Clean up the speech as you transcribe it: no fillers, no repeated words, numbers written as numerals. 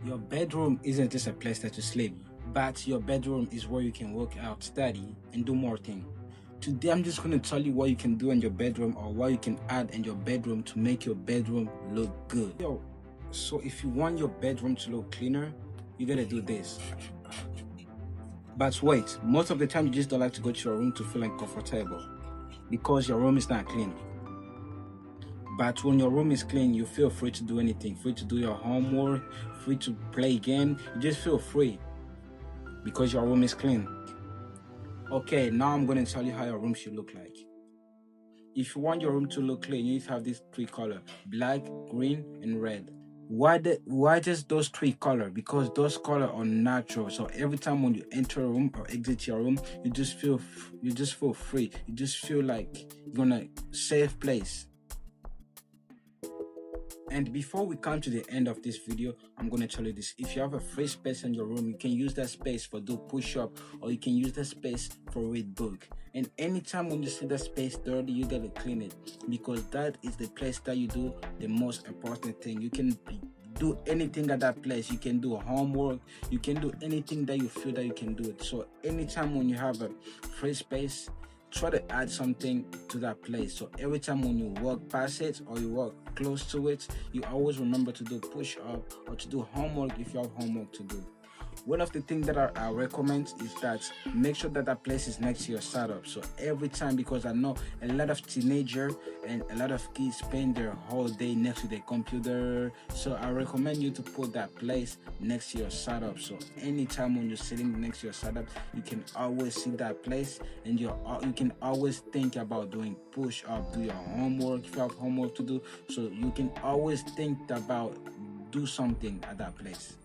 Your bedroom isn't just a place that you sleep, but your bedroom is where you can work out, study, and do more things. Today, I'm just going to tell you what you can do in your bedroom or what you can add in your bedroom to make your bedroom look good. So if you want your bedroom to look cleaner, you gotta do this. But wait, most of the time you just don't like to go to your room to feel uncomfortable because your room is not clean. But when your room is clean, you feel free to do anything, free to do your homework, free to play a game. You just feel free because your room is clean. Okay, now I'm going to tell you how your room should look like. If you want your room to look clean, you need to have these three colors: black, green, and red. Why just those three colors? Because those colors are natural. So every time when you enter a room or exit your room, you just feel free. You just feel like you're in a safe place. And before we come to the end of this video, I'm going to tell you this. If you have a free space in your room, you can use that space for do push-up, or you can use that space for read book. And anytime when you see that space dirty, you gotta clean it, because that is the place that you do the most important thing. You can do anything at that place. You can do homework, you can do anything that you feel that you can do it. So anytime when you have a free space, try to add something to that place. So every time when you walk past it or you walk close to it, you always remember to do push up or to do homework if you have homework to do. One of the things that I recommend is that make sure that that place is next to your setup. So every time, because I know a lot of teenagers and a lot of kids spend their whole day next to their computer. So I recommend you to put that place next to your setup. So anytime when you're sitting next to your setup, you can always see that place, and you can always think about doing push up, do your homework if you have homework to do. So you can always think about do something at that place.